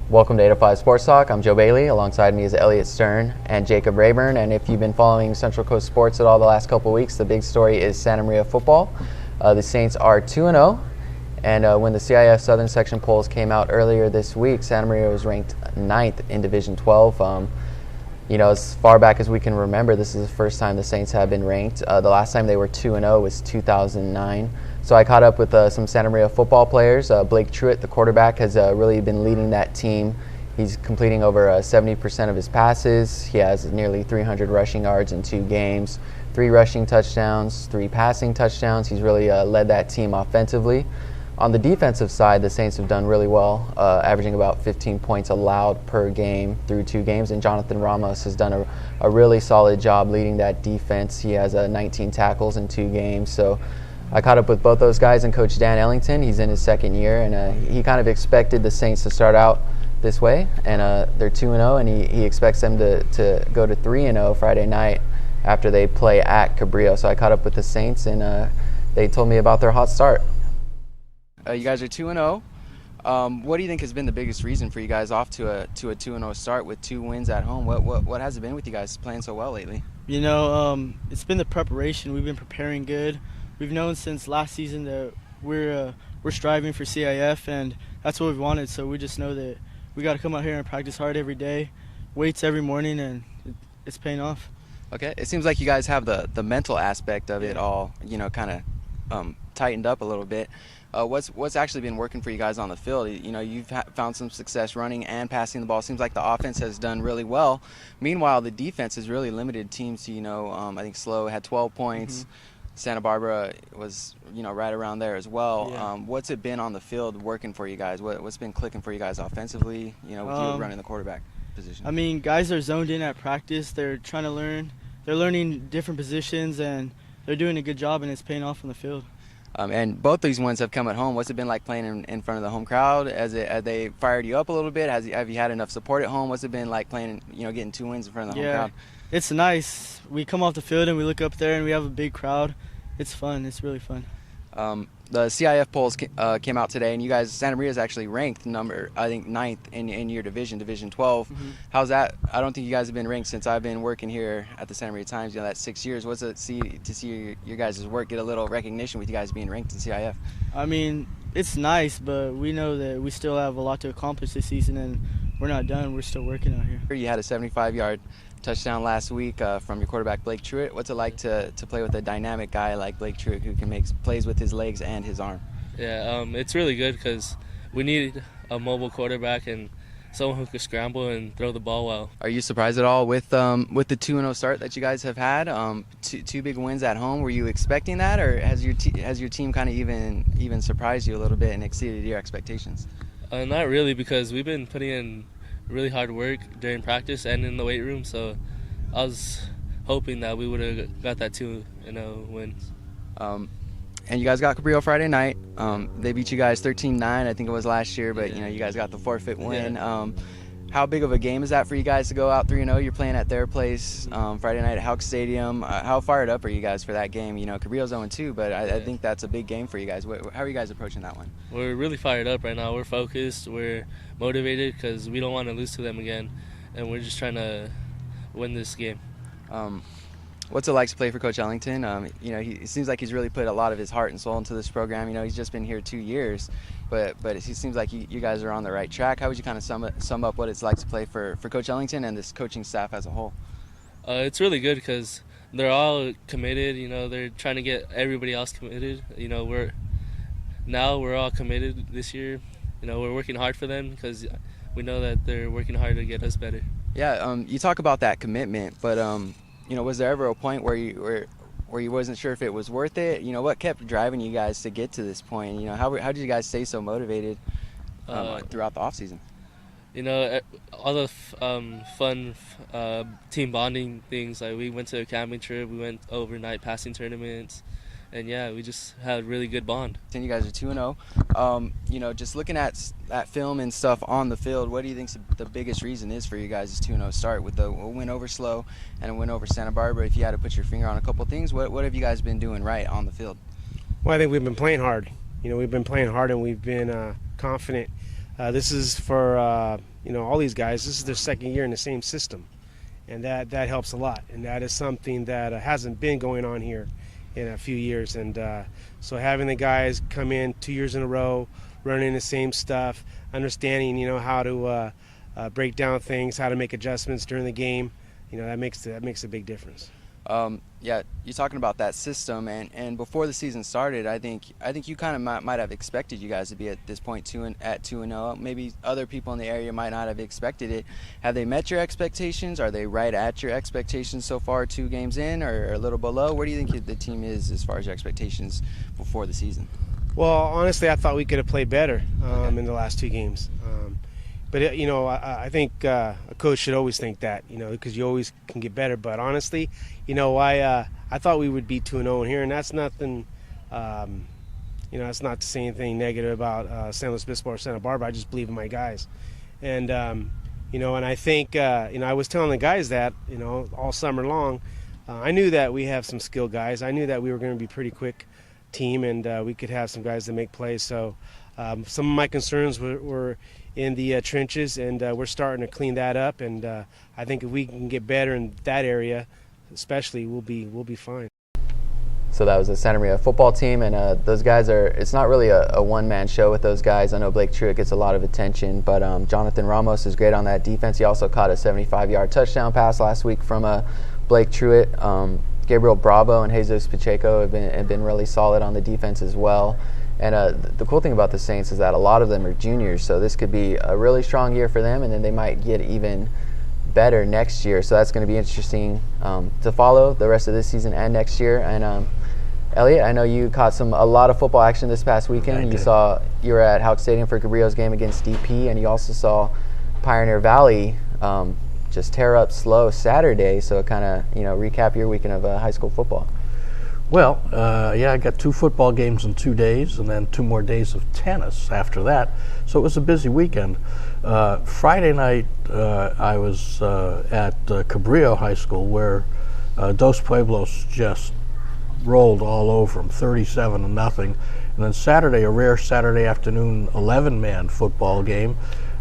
Welcome to 805 Sports Talk. I'm Joe Bailey. Alongside me is Elliot Stern and Jacob Rayburn. And if you've been following Central Coast sports at all the last couple of weeks, the big story is Santa Maria football. The Saints are 2-0. And when the CIF Southern Section polls came out earlier this week, Santa Maria was ranked 9th in Division 12. As far back as we can remember, this is the first time the Saints have been ranked. The last time they were 2-0 was 2009. So I caught up with some Santa Maria football players. Blake Truitt, the quarterback, has really been leading that team. He's completing over 70% of his passes. He has nearly 300 rushing yards in 2 games, 3 rushing touchdowns, 3 passing touchdowns. He's really led that team offensively. On the defensive side, the Saints have done really well, averaging about 15 points allowed per game through 2 games, and Jonathan Ramos has done a really solid job leading that defense. He has 19 tackles in 2 games. So I caught up with both those guys and Coach Dan Ellington. He's in his 2nd year, and he kind of expected the Saints to start out this way, and they're 2-0, and he expects them to go to 3-0 Friday night after they play at Cabrillo. So I caught up with the Saints, and they told me about their hot start. You guys are 2-0. What do you think has been the biggest reason for you guys off to a 2-0 start with 2 wins at home? What has it been with you guys playing so well lately? It's been the preparation. We've been preparing good. We've known since last season that we're striving for CIF, and that's what we wanted. So we just know that we got to come out here and practice hard every day, weights every morning, and it's paying off. Okay, it seems like you guys have the mental aspect of it all, kind of tightened up a little bit. What's actually been working for you guys on the field? You've found some success running and passing the ball. Seems like the offense has done really well. Meanwhile, the defense has really limited teams to, I think SLO had 12 points. Mm-hmm. Santa Barbara was, right around there as well. Yeah. What's it been on the field working for you guys? What's been clicking for you guys offensively, with you running the quarterback position? Guys are zoned in at practice. They're trying to learn. They're learning different positions, and they're doing a good job, and it's paying off on the field. And both these ones have come at home. What's it been like playing in front of the home crowd? Have they fired you up a little bit? Have you had enough support at home? What's it been like playing, getting 2 wins in front of the home crowd? It's nice. We come off the field and we look up there and we have a big crowd. It's fun. It's really fun. The CIF polls came out today, and you guys, Santa Maria is actually ranked 9th in your Division 12. Mm-hmm. How's that? I don't think you guys have been ranked since I've been working here at the Santa Maria Times. That's 6 years. What's it to see your guys' work get a little recognition with you guys being ranked in CIF? It's nice, but we know that we still have a lot to accomplish this season, and we're not done. We're still working out here. You had a 75-yard touchdown last week from your quarterback Blake Truitt. What's it like to play with a dynamic guy like Blake Truitt who can make plays with his legs and his arm? Yeah, it's really good because we need a mobile quarterback and someone who can scramble and throw the ball well. Are you surprised at all with the 2-0 start that you guys have had? Two big wins at home. Were you expecting that, or has your team kind of even surprised you a little bit and exceeded your expectations? Not really, because we've been putting in really hard work during practice and in the weight room, so I was hoping that we would have got that 2-0 wins. And you guys got Cabrillo Friday night. They beat you guys 13-9, I think it was last year, but you guys got the forfeit win. Yeah. How big of a game is that for you guys to go out 3-0? You're playing at their place Friday night at Houck Stadium. How fired up are you guys for that game? Cabrillo's 0-2, but I think that's a big game for you guys. How are you guys approaching that one? We're really fired up right now. We're focused. We're motivated because we don't want to lose to them again, and we're just trying to win this game. What's it like to play for Coach Ellington? It seems like he's really put a lot of his heart and soul into this program. He's just been here 2 years, but it seems like you guys are on the right track. How would you kind of sum up what it's like to play for Coach Ellington and this coaching staff as a whole? It's really good because they're all committed. They're trying to get everybody else committed. We're all committed this year. We're working hard for them because we know that they're working hard to get us better. Yeah, you talk about that commitment, but was there ever a point where you wasn't sure if it was worth it? What kept driving you guys to get to this point? How did you guys stay so motivated throughout the off season? All the fun team bonding things. Like we went to a camping trip, we went overnight passing tournaments, and we just had a really good bond. And you guys are 2-0. Just looking at film and stuff on the field, what do you think the biggest reason is for you guys' 2-0 start with the win over SLO and a win over Santa Barbara? If you had to put your finger on a couple things, what have you guys been doing right on the field? Well, I think we've been playing hard. We've been playing hard, and we've been confident This is for all these guys. This is their second year in the same system, and that helps a lot. And that is something that hasn't been going on here in a few years. And so having the guys come in 2 years in a row, running the same stuff, understanding how to break down things, how to make adjustments during the game, that makes a big difference. Yeah, you're talking about that system, and before the season started, I think you kind of might have expected you guys to be at this point 2-0. Maybe other people in the area might not have expected it. Have they met your expectations? Are they right at your expectations so far, 2 games in, or a little below? Where do you think the team is as far as your expectations before the season? Well, honestly, I thought we could have played better in the last 2 games. But I think a coach should always think that, because you always can get better. But honestly, I thought we would be 2-0 here, and that's nothing. That's not to say anything negative about San Luis Obispo or Santa Barbara. I just believe in my guys, and and I think I was telling the guys that all summer long. I knew that we have some skilled guys. I knew that we were going to be a pretty quick team, and we could have some guys that make plays. So some of my concerns were in the trenches, and we're starting to clean that up. And I think if we can get better in that area, especially, we'll be fine. So that was the Santa Maria football team, and those guys it's not really a one-man show with those guys. I know Blake Truitt gets a lot of attention, but Jonathan Ramos is great on that defense. He also caught a 75-yard touchdown pass last week from Blake Truitt. Gabriel Bravo and Jesus Pacheco have been really solid on the defense as well. And the cool thing about the Saints is that a lot of them are juniors, so this could be a really strong year for them, and then they might get even better next year. So that's going to be interesting to follow the rest of this season and next year. And Elliot, I know you caught a lot of football action this past weekend. You were at Houck Stadium for Cabrillo's game against DP, and you also saw Pioneer Valley just tear up SLO Saturday. So kind of recap your weekend of high school football. Well, I got 2 football games in 2 days, and then 2 more days of tennis after that. So it was a busy weekend. Friday night, I was at Cabrillo High School, where Dos Pueblos just rolled all over them, 37-0. And then Saturday, a rare Saturday afternoon 11-man football game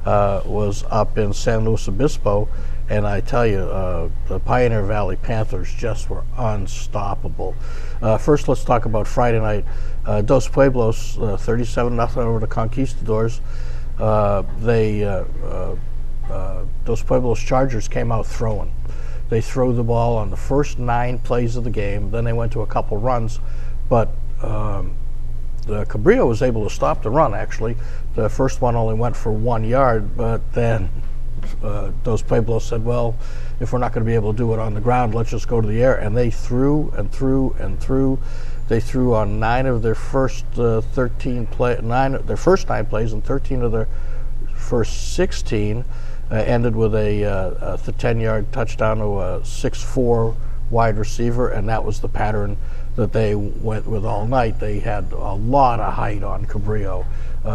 was up in San Luis Obispo. And I tell you, the Pioneer Valley Panthers just were unstoppable. First, let's talk about Friday night. Dos Pueblos, 37-0 over the Conquistadors. Dos Pueblos Chargers came out throwing. They threw the ball on the first 9 plays of the game. Then they went to a couple runs, but the Cabrillo was able to stop the run, actually. The first one only went for 1 yard, but then Dos Pueblos said, well, if we're not going to be able to do it on the ground, let's just go to the air. And they threw and threw and threw. They threw on 9 of their first 9 plays, and 13 of their first 16. Ended with a 10-yard touchdown to a 6'4" wide receiver, and that was the pattern that they went with all night. They had a lot of height on Cabrillo.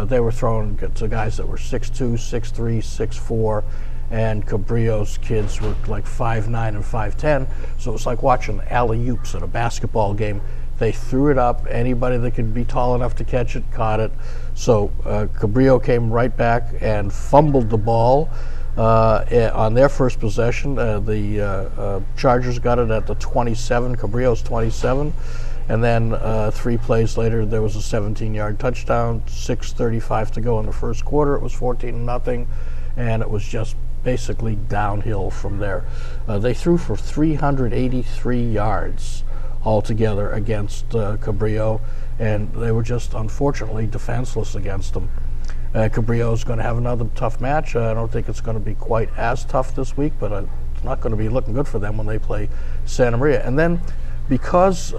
They were throwing to guys that were 6'2", 6'3", 6'4", and Cabrillo's kids were like 5'9" and 5'10", so it was like watching alley-oops at a basketball game. They threw it up. Anybody that could be tall enough to catch it caught it. So Cabrillo came right back and fumbled the ball on their first possession. The Chargers got it at the 27, Cabrillo's 27. And then 3 plays later, there was a 17-yard touchdown, 6:35 to go in the first quarter. It was 14-0, and it was just basically downhill from there. They threw for 383 yards altogether against Cabrillo, and they were just unfortunately defenseless against them. Cabrillo is going to have another tough match. I don't think it's going to be quite as tough this week, but it's not going to be looking good for them when they play Santa Maria. And then because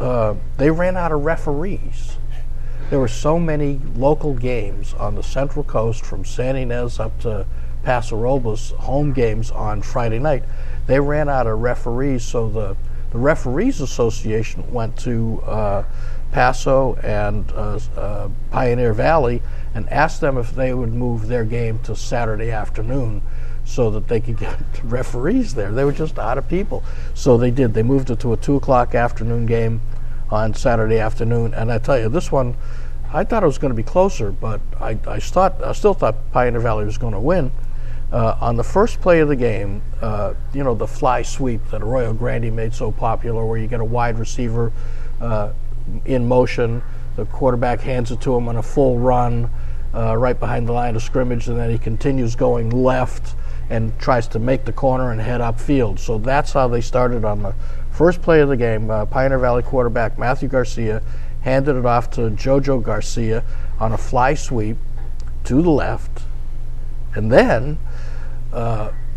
they ran out of referees, there were so many local games on the Central Coast from Santa Ynez up to Paso Robles, home games on Friday night. They ran out of referees, so the Referees Association went to Paso and Pioneer Valley and asked them if they would move their game to Saturday afternoon so that they could get referees there. They were just out of people. So they did. They moved it to a 2 o'clock afternoon game on Saturday afternoon. And I tell you, this one, I thought it was going to be closer, but I still thought Pioneer Valley was going to win. On the first play of the game, the fly sweep that Arroyo Grande made so popular, where you get a wide receiver in motion, the quarterback hands it to him on a full run right behind the line of scrimmage, and then he continues going left and tries to make the corner and head upfield. So that's how they started on the first play of the game. Pioneer Valley quarterback Matthew Garcia handed it off to Jojo Garcia on a fly sweep to the left. And then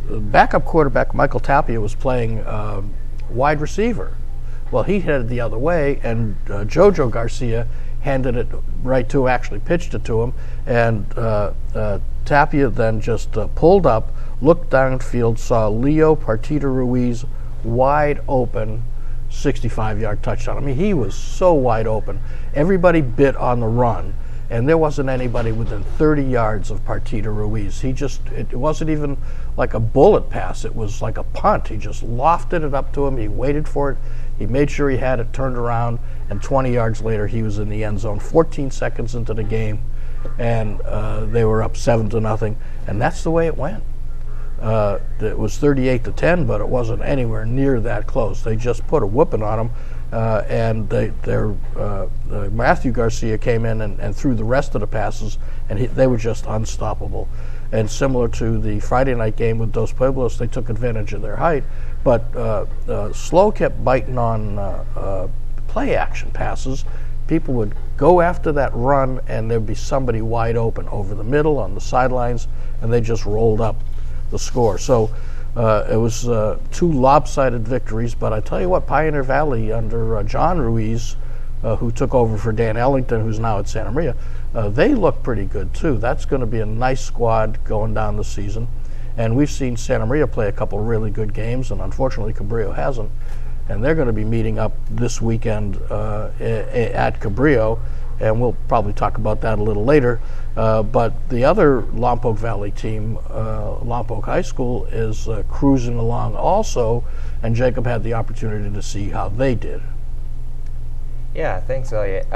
backup quarterback Michael Tapia was playing wide receiver. Well, he headed the other way, and Jojo Garcia handed it right to him, actually pitched it to him, and Tapia then just pulled up, looked downfield, saw Leo Partita Ruiz wide open, 65-yard touchdown. I mean, he was so wide open. Everybody bit on the run, and there wasn't anybody within 30 yards of Partita Ruiz. It wasn't even like a bullet pass. It was like a punt. He just lofted it up to him. He waited for it. He made sure he had it turned around, and 20 yards later, he was in the end zone. 14 seconds into the game, and they were up 7-0, and that's the way it went. It was 38-10, but it wasn't anywhere near that close. They just put a whooping on them, and Matthew Garcia came in and threw the rest of the passes, and they were just unstoppable. And similar to the Friday night game with Dos Pueblos, they took advantage of their height, but Slow kept biting on play action passes. People would go after that run, and there'd be somebody wide open over the middle on the sidelines, and they just rolled up the score. So it was two lopsided victories, but I tell you what, Pioneer Valley under John Ruiz, who took over for Dan Ellington, who's now at Santa Maria, they look pretty good too. That's going to be a nice squad going down the season. And we've seen Santa Maria play a couple of really good games, and unfortunately Cabrillo hasn't. And they're going to be meeting up this weekend at Cabrillo, and we'll probably talk about that a little later. But the other Lompoc Valley team, Lompoc High School, is cruising along also, and Jacob had the opportunity to see how they did. Yeah, thanks, Elliot.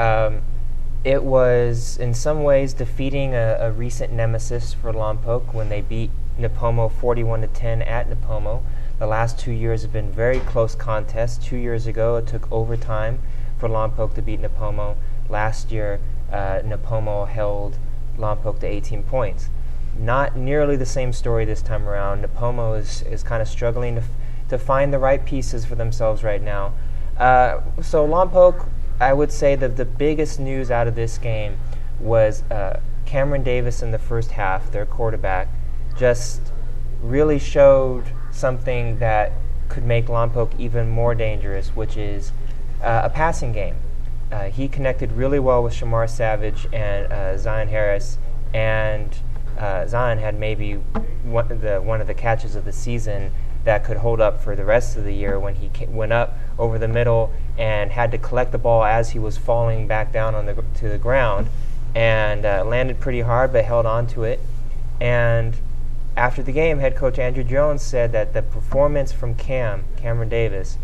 It was in some ways defeating a recent nemesis for Lompoc when they beat Nipomo 41-10 at Nipomo. The last 2 years have been very close contests. 2 years ago, it took overtime for Lompoc to beat Nipomo. Last year, Nipomo held Lompoc to 18 points. Not nearly the same story this time around. Nipomo is kind of struggling to find the right pieces for themselves right now. So Lompoc, I would say that the biggest news out of this game was Cameron Davis in the first half, their quarterback, just really showed something that could make Lompoc even more dangerous, which is a passing game. He connected really well with Shamar Savage and Zion Harris, and Zion had maybe one of the catches of the season that could hold up for the rest of the year when he went up over the middle and had to collect the ball as he was falling back down to the ground, and landed pretty hard but held on to it. And after the game, head coach Andrew Jones said that the performance from Cameron Davis,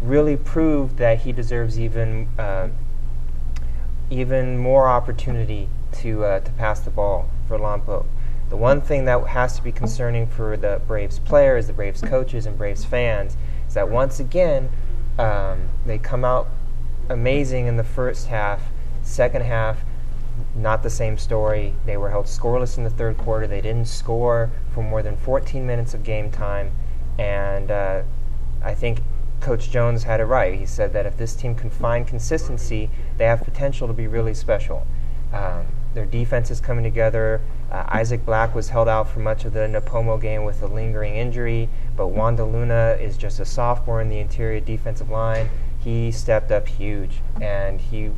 really proved that he deserves even more opportunity to pass the ball for Lompoc. The one thing that has to be concerning for the Braves players, the Braves coaches, and Braves fans is that once again they come out amazing in the first half. Second half, not the same story. They were held scoreless in the third quarter. They didn't score for more than 14 minutes of game time, and I think Coach Jones had it right. He said that if this team can find consistency, they have potential to be really special. Their defense is coming together. Isaac Black was held out for much of the Nipomo game with a lingering injury, but Wanda Luna is just a sophomore in the interior defensive line. He stepped up huge, and he's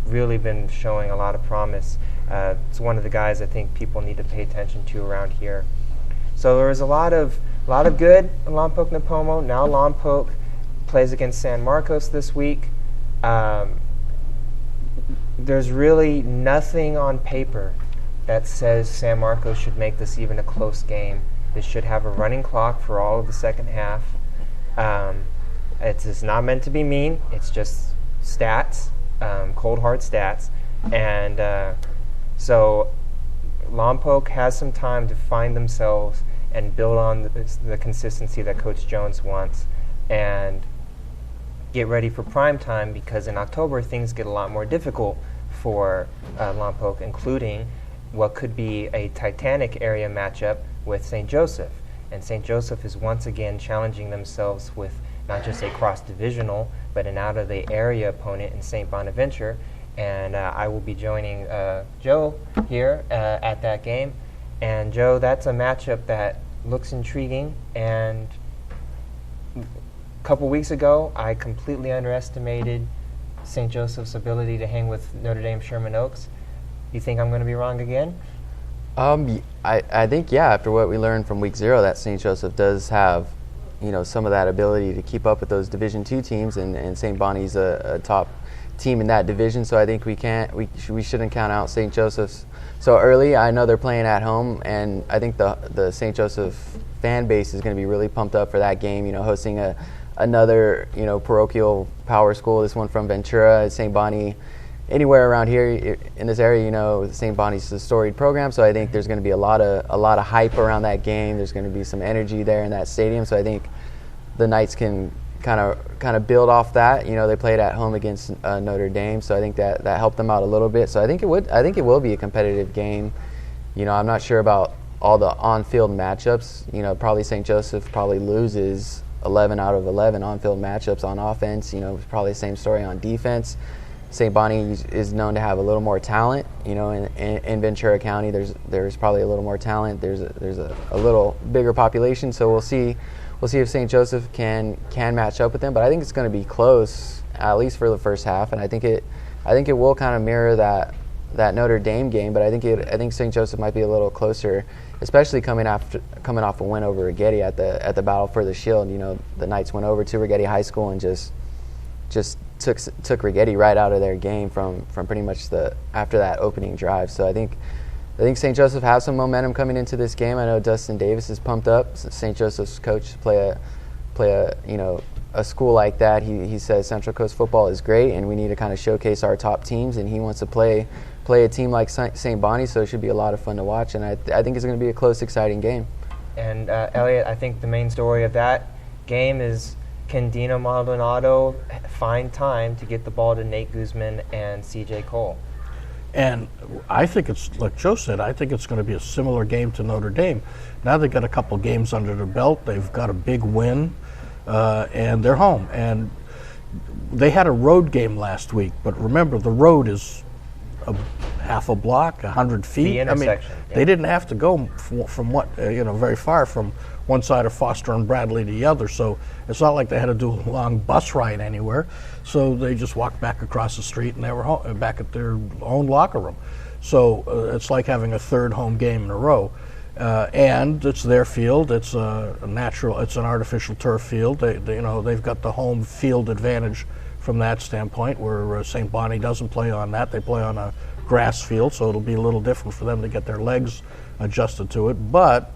really been showing a lot of promise. It's one of the guys I think people need to pay attention to around here. So there was a lot of good in Lompoc Nipomo. Now Lompoc plays against San Marcos this week. There's really nothing on paper that says San Marcos should make this even a close game. They should have a running clock for all of the second half. It's not meant to be mean. It's just stats, cold hard stats. And so Lompoc has some time to find themselves and build on the consistency that Coach Jones wants, and get ready for prime time, because in October things get a lot more difficult for Lompoc, including what could be a Titanic area matchup with St. Joseph. And St. Joseph is once again challenging themselves with not just a cross-divisional, but an out-of-the-area opponent in St. Bonaventure. And I will be joining Joe here at that game. And Joe, that's a matchup that looks intriguing. And a couple weeks ago, I completely underestimated St. Joseph's ability to hang with Notre Dame Sherman Oaks. You think I'm going to be wrong again? I think, yeah, after what we learned from week 0, that St. Joseph does have, some of that ability to keep up with those Division II teams, and St. Bonnie's a top team in that division, so I think we shouldn't count out St. Joseph's so early. I know they're playing at home, and I think the St. Joseph fan base is going to be really pumped up for that game, hosting another, parochial power school, this one from Ventura, St. Bonnie. Anywhere around here in this area, St. Bonnie's a storied program, so I think there's going to be a lot of hype around that game. There's going to be some energy there in that stadium, so I think the Knights can kind of build off that. They played at home against Notre Dame, so I think that helped them out a little bit. So I think it will be a competitive game. I'm not sure about all the on-field matchups. Probably St. Joseph probably loses 11 out of 11 on-field matchups on offense. Probably the same story on defense. St. Bonnie is known to have a little more talent. In Ventura County, there's probably a little more talent. There's a little bigger population, so we'll see if St. Joseph can match up with them. But I think it's going to be close, at least for the first half, and I think it will kind of mirror that Notre Dame game. But I think St. Joseph might be a little closer, especially coming off a win over Rigetti at the Battle for the Shield. The Knights went over to Rigetti High School and just took Rigetti right out of their game from pretty much after that opening drive. So I think St. Joseph has some momentum coming into this game. I know Dustin Davis is pumped up. St. Joseph's coach to play a school like that. He says Central Coast football is great, and we need to kind of showcase our top teams. And he wants to play a team like St. Bonnie, so it should be a lot of fun to watch. And I think it's going to be a close, exciting game. And Elliot, I think the main story of that game is, can Dino Maldonado find time to get the ball to Nate Guzman and CJ Cole? And I think it's, like Joe said, I think it's going to be a similar game to Notre Dame. Now they've got a couple games under their belt. They've got a big win, and they're home. And they had a road game last week, but remember, the road is half a block, 100 feet. The intersection. They didn't have to go from very far from one side of Foster and Bradley to the other, so it's not like they had to do a long bus ride anywhere. So they just walked back across the street, and they were back at their own locker room. So it's like having a third home game in a row. And it's their field. It's it's an artificial turf field. They've got the home field advantage from that standpoint, where St. Bonnie doesn't play on that. They play on a grass field, so it'll be a little different for them to get their legs adjusted to it. But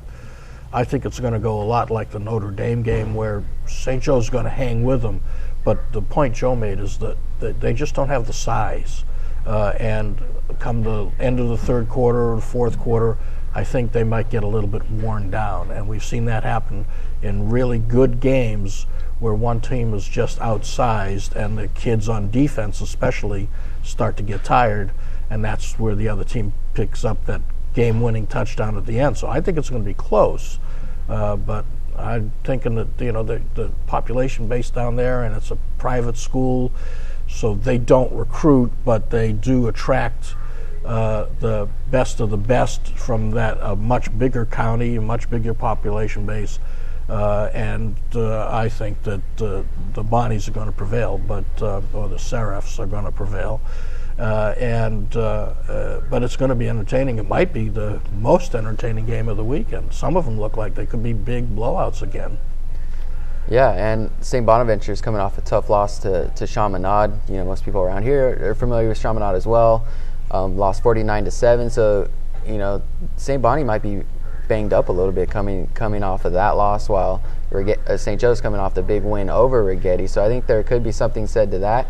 I think it's going to go a lot like the Notre Dame game, where St. Joe's going to hang with them. But the point Joe made is that they just don't have the size. And come the end of the third quarter or the fourth quarter, I think they might get a little bit worn down. And we've seen that happen in really good games where one team is just outsized and the kids on defense especially start to get tired, and that's where the other team picks up that game-winning touchdown at the end. So I think it's going to be close, but I'm thinking that the population base down there, and it's a private school, so they don't recruit, but they do attract the best of the best from that much bigger county, a much bigger population base, and I think that the Bonnies are going to prevail, or the Seraphs are going to prevail. But it's going to be entertaining. It might be the most entertaining game of the weekend. Some of them look like they could be big blowouts again. Yeah, and St. Bonaventure is coming off a tough loss to Chaminade. Most people around here are familiar with Chaminade as well. Lost 49-7. So, St. Bonnie might be banged up a little bit coming off of that loss, while St. Joe's coming off the big win over Rigetti. So I think there could be something said to that.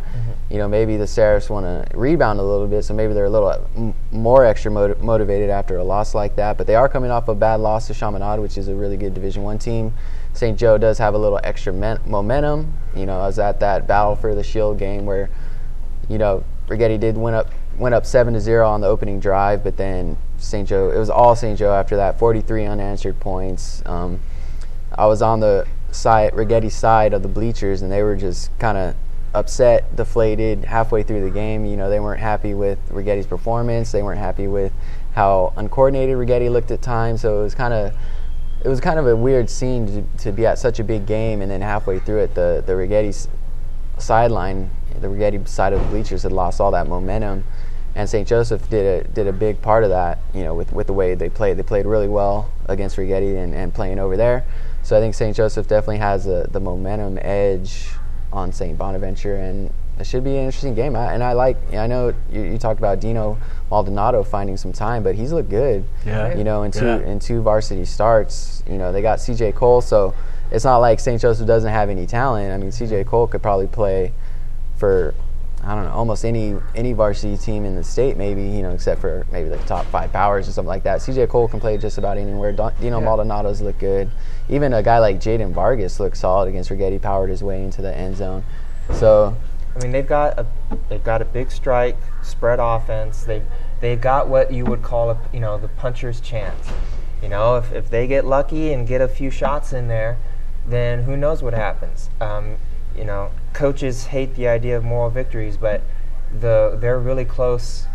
Maybe the Seraphs want to rebound a little bit, so maybe they're a little more extra motivated after a loss like that. But they are coming off a bad loss to Chaminade, which is a really good Division I team. St. Joe does have a little extra momentum. I was at that Battle for the Shield game where, Rigetti did went up 7-0 on the opening drive, but then St. Joe, it was all St. Joe after that, 43 unanswered points. I was on the Rigetti's side of the bleachers, and they were just kind of upset, deflated halfway through the game. They weren't happy with Rigetti's performance. They weren't happy with how uncoordinated Rigetti looked at times. So it was kind of a weird scene to be at such a big game, and then halfway through it, the Rigetti's sideline, the Rigetti side of the bleachers had lost all that momentum, and St. Joseph did a big part of that. With the way they played. They played really well against Rigetti and playing over there. So I think St. Joseph definitely has the momentum edge on St. Bonaventure, and it should be an interesting game. I know you talked about Dino Maldonado finding some time, but he's looked good. Yeah. In two varsity starts. They got C.J. Cole, so it's not like St. Joseph doesn't have any talent. I mean, C.J. Cole could probably play for, I don't know, almost any varsity team in the state, maybe, except for maybe the top 5 powers or something like that. C.J. Cole can play just about anywhere. Dino Maldonado's look good. Even a guy like Jaden Vargas looked solid against Rigetti, powered his way into the end zone. So, I mean, they've got a big strike, spread offense. They've got what you would call the puncher's chance. If they get lucky and get a few shots in there, then who knows what happens. Coaches hate the idea of moral victories, but their really close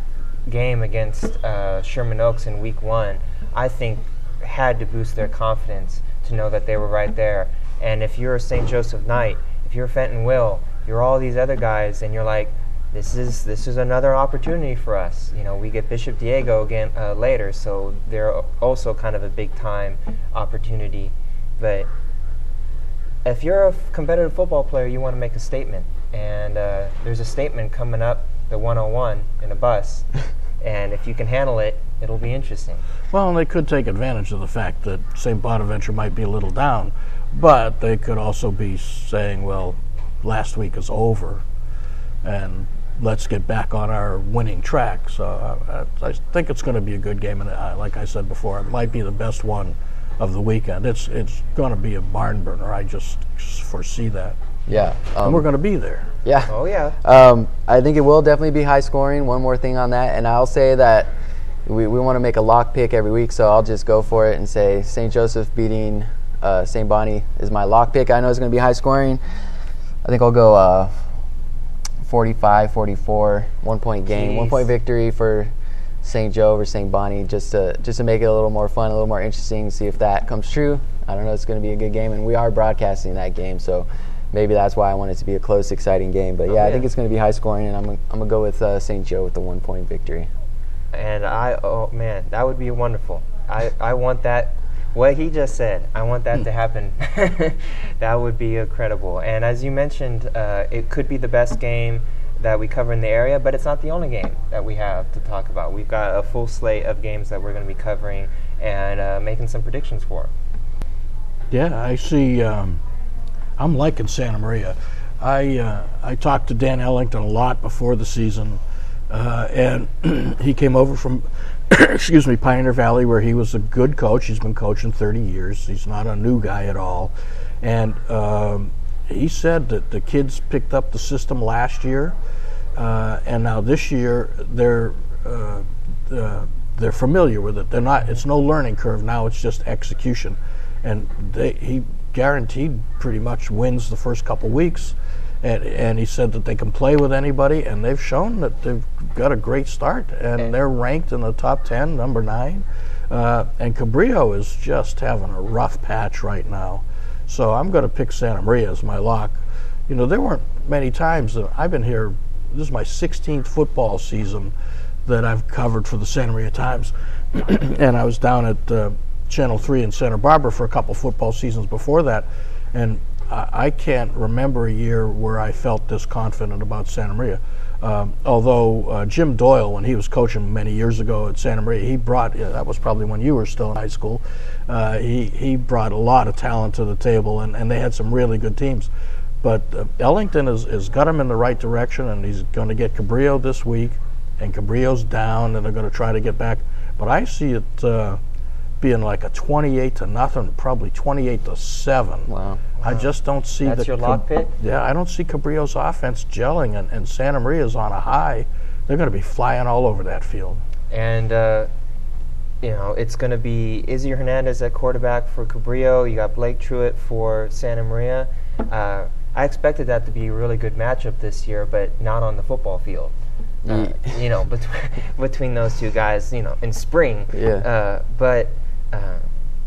game against Sherman Oaks in Week 1, I think, had to boost their confidence to know that they were right there. And if you're a St. Joseph Knight, if you're Fenton Will, you're all these other guys, and you're like, this is another opportunity for us. We get Bishop Diego again later, so they're also kind of a big time opportunity. But if you're a competitive football player, you want to make a statement, and there's a statement coming up, the 101 in a bus, and if you can handle it, it'll be interesting. Well, and they could take advantage of the fact that St. Bonaventure might be a little down, but they could also be saying, well, last week is over, and let's get back on our winning track. So I think it's going to be a good game, and like I said before, it might be the best one of the weekend. It's going to be a barn burner. I just foresee that. Yeah. And we're going to be there. Yeah. Oh, yeah. I think it will definitely be high scoring. One more thing on that, and I'll say that we want to make a lock pick every week, so I'll just go for it and say St. Joseph beating St. Bonnie is my lock pick. I know it's going to be high scoring. I think I'll go 45-44, 1-point game, 1-point victory for St. Joe over St. Bonnie, just to make it a little more fun, a little more interesting, see if that comes true. I don't know, it's going to be a good game, and we are broadcasting that game, so maybe that's why I want it to be a close, exciting game. But I think it's going to be high scoring, and I'm going to go with St. Joe with the 1-point victory. And that would be wonderful. I want that. What he just said, I want that to happen. That would be incredible. And as you mentioned, it could be the best game that we cover in the area, but it's not the only game that we have to talk about. We've got a full slate of games that we're going to be covering and making some predictions for. Yeah, I see. I'm liking Santa Maria. I talked to Dan Ellington a lot before the season, and he came over from Pioneer Valley, where he was a good coach. He's been coaching 30 years. He's not a new guy at all. And he said that the kids picked up the system last year, and now this year they're familiar with it. It's no learning curve now. It's just execution. And he guaranteed pretty much wins the first couple weeks. And he said that they can play with anybody, and they've shown that they've got a great start, and they're ranked in the top 10, number 9. And Cabrillo is just having a rough patch right now. So I'm going to pick Santa Maria as my lock. There weren't many times that I've been here. This is my 16th football season that I've covered for the Santa Maria Times. And I was down at Channel 3 in Santa Barbara for a couple football seasons before that. And I can't remember a year where I felt this confident about Santa Maria. Although Jim Doyle, when he was coaching many years ago at Santa Maria, he brought, that was probably when you were still in high school, he brought a lot of talent to the table, and they had some really good teams. But Ellington has got him in the right direction, and he's going to get Cabrillo this week, and Cabrillo's down, and they're going to try to get back. But I see it being like a 28-0, probably 28-7. Wow. I just don't see That's your lock pick? Yeah, I don't see Cabrillo's offense gelling, and Santa Maria's on a high. They're going to be flying all over that field. And, it's going to be Izzy Hernandez at quarterback for Cabrillo. You got Blake Truitt for Santa Maria. I expected that to be a really good matchup this year, but not on the football field. Between those two guys, in spring. Yeah. But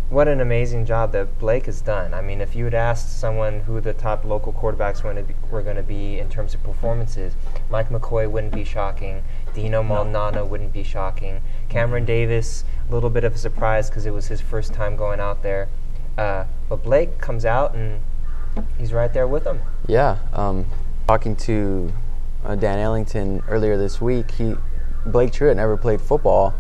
what an amazing job that Blake has done. I mean, if you had asked someone who the top local quarterbacks were going to be in terms of performances, Mike McCoy wouldn't be shocking. Dino Maldonado wouldn't be shocking. Cameron Davis, a little bit of a surprise because it was his first time going out there. But Blake comes out and he's right there with them. Yeah. Talking to Dan Ellington earlier this week, Blake Truitt never played football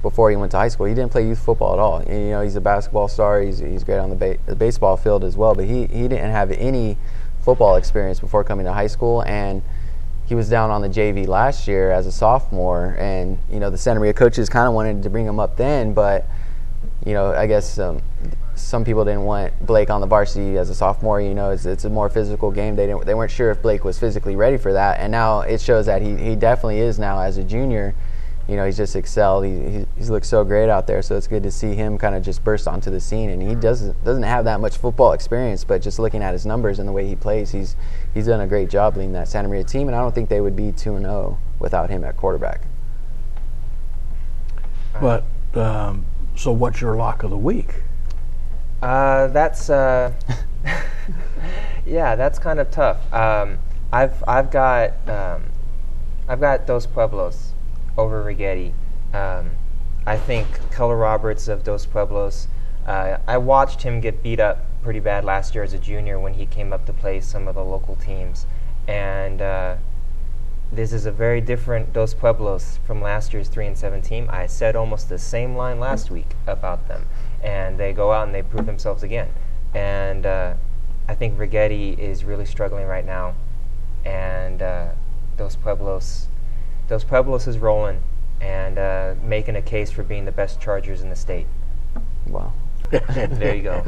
before he went to high school. He didn't play youth football at all. And, he's a basketball star. He's great on the baseball field as well. But he didn't have any football experience before coming to high school. And he was down on the JV last year as a sophomore. And the Santa Maria coaches kind of wanted to bring him up then, but I guess some people didn't want Blake on the varsity as a sophomore. It's a more physical game. They weren't sure if Blake was physically ready for that. And now it shows that he definitely is now as a junior. He's just excelled. He's looked so great out there. So it's good to see him kind of just burst onto the scene. And he doesn't have that much football experience, but just looking at his numbers and the way he plays, he's done a great job leading that Santa Maria team. And I don't think they would be 2-0 without him at quarterback. But so what's your lock of the week? That's that's kind of tough. I've got Dos Pueblos over Rigetti. I think Keller Roberts of Dos Pueblos. I watched him get beat up pretty bad last year as a junior when he came up to play some of the local teams, and this is a very different Dos Pueblos from last year's 3-7 team. I said almost the same line last week about them, and they go out and they prove themselves again. And I think Rigetti is really struggling right now, and Dos Pueblos is rolling and making a case for being the best Chargers in the state. Wow. There you go.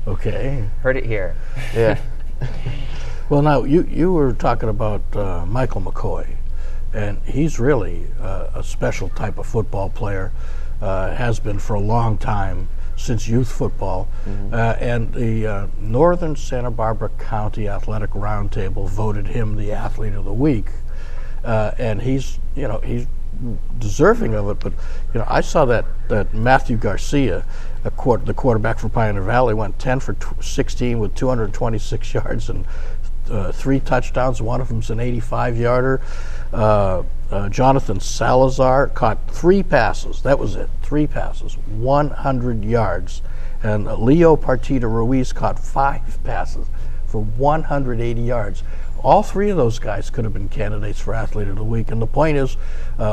Okay. Heard it here. Yeah. Well, now, you were talking about Michael McCoy, and he's really a special type of football player, has been for a long time, since youth football. Mm-hmm. And the Northern Santa Barbara County Athletic Roundtable voted him the Athlete of the Week. And he's deserving of it, but I saw that Matthew Garcia, the quarterback for Pioneer Valley, went 10 for 16 with 226 yards and 3 touchdowns. One of them's an 85-yarder. Jonathan Salazar caught 3 passes. That was it, 3 passes, 100 yards. And Leo Partida Ruiz caught 5 passes for 180 yards. All 3 of those guys could have been candidates for Athlete of the Week. And the point is,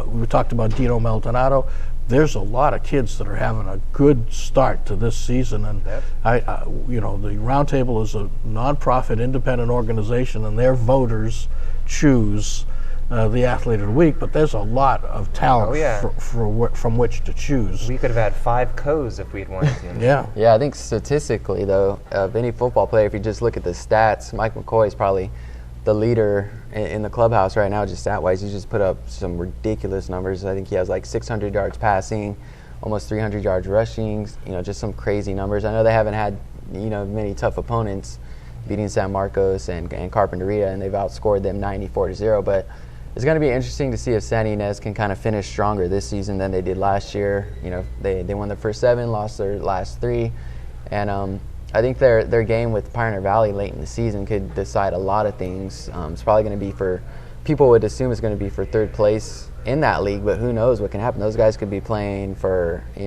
we talked about Dino Maldonado. There's a lot of kids that are having a good start to this season. And yep. The Roundtable is a nonprofit independent organization, and their voters choose the Athlete of the Week. But there's a lot of talent from which to choose. We could have had 5 co's if we'd wanted to. Yeah. Yeah, I think statistically, though, of any football player, if you just look at the stats, Mike McCoy is probably the leader in the clubhouse right now, just stat-wise. He's just put up some ridiculous numbers. I think he has like 600 yards passing, almost 300 yards rushing, just some crazy numbers. I know they haven't had, many tough opponents, beating San Marcos and Carpinteria, and they've outscored them 94-0, but it's going to be interesting to see if Santa Ynez can kind of finish stronger this season than they did last year. They won their first 7, lost their last 3, and I think their game with Pioneer Valley late in the season could decide a lot of things. It's probably going to be people would assume it's going to be for 3rd place in that league, but who knows what can happen. Those guys could be playing for, a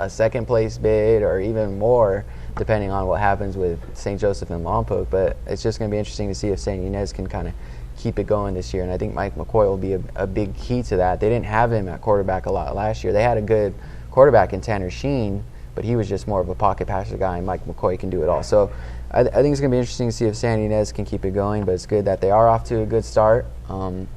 2nd place bid or even more, depending on what happens with St. Joseph and Lompoc. But it's just going to be interesting to see if Santa Ynez can kind of keep it going this year. And I think Mike McCoy will be a big key to that. They didn't have him at quarterback a lot last year. They had a good quarterback in Tanner Sheen, but he was just more of a pocket passer guy, and Mike McCoy can do it all. So I think it's going to be interesting to see if Santa Ynez can keep it going, but it's good that they are off to a good start. And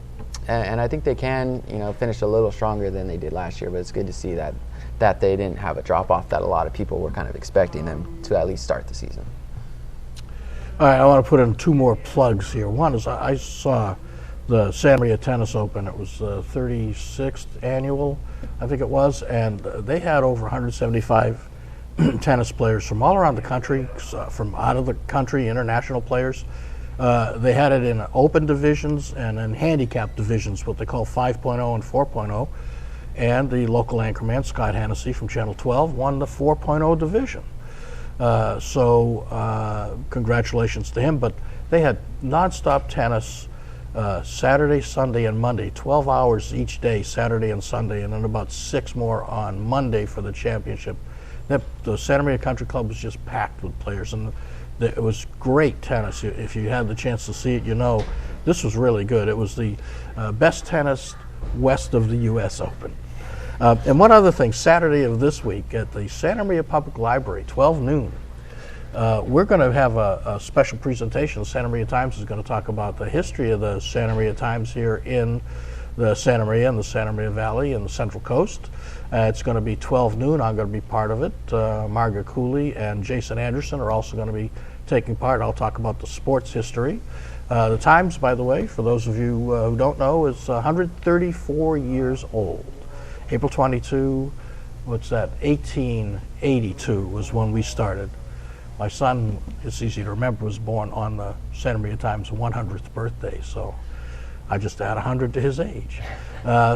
I think they can, finish a little stronger than they did last year, but it's good to see that they didn't have a drop-off that a lot of people were kind of expecting them to at least start the season. All right, I want to put in 2 more plugs here. One is I saw the Santa Maria Tennis Open. It was the 36th annual, I think it was, and they had over 175 tennis players from all around the country, from out of the country, international players. They had it in open divisions and in handicap divisions, what they call 5.0 and 4.0. And the local anchorman, Scott Hennessy from Channel 12, won the 4.0 division. So congratulations to him. But they had nonstop tennis Saturday, Sunday, and Monday, 12 hours each day, Saturday and Sunday, and then about 6 more on Monday for the championship. The Santa Maria Country Club was just packed with players, and it was great tennis. If you had the chance to see it, this was really good. It was the best tennis west of the U.S. Open. And one other thing, Saturday of this week at the Santa Maria Public Library, 12 noon, we're going to have a special presentation. The Santa Maria Times is going to talk about the history of the Santa Maria Times here in the Santa Maria and the Santa Maria Valley and the Central Coast. It's going to be 12 noon. I'm going to be part of it. Margaret Cooley and Jason Anderson are also going to be taking part. I'll talk about the sports history. The Times, by the way, for those of you who don't know, is 134 years old. April 22, 1882 was when we started. My son, it's easy to remember, was born on the Santa Maria Times' 100th birthday, so I just add 100 to his age.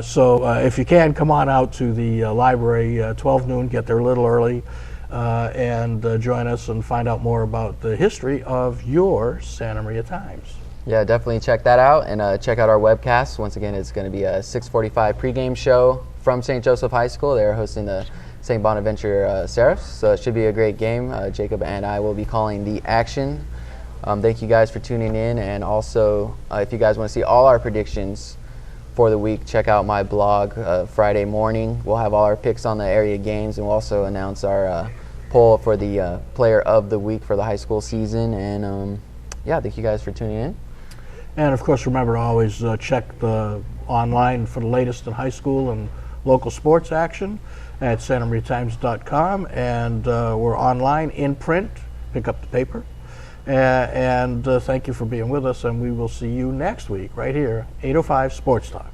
So if you can, come on out to the library, 12 noon, get there a little early, and join us and find out more about the history of your Santa Maria Times. Yeah, definitely check that out, and check out our webcast. Once again, it's going to be a 6:45 pregame show from St. Joseph High School. They're hosting the St. Bonaventure Seraphs, so it should be a great game. Jacob and I will be calling the action. Thank you guys for tuning in, and also if you guys want to see all our predictions for the week, check out my blog Friday morning. We'll have all our picks on the area games, and we'll also announce our poll for the player of the week for the high school season. And thank you guys for tuning in. And of course, remember to always check the online for the latest in high school and local sports action at santamariatimes.com, and we're online in print. Pick up the paper. And thank you for being with us, and we will see you next week right here, 805 Sports Talk.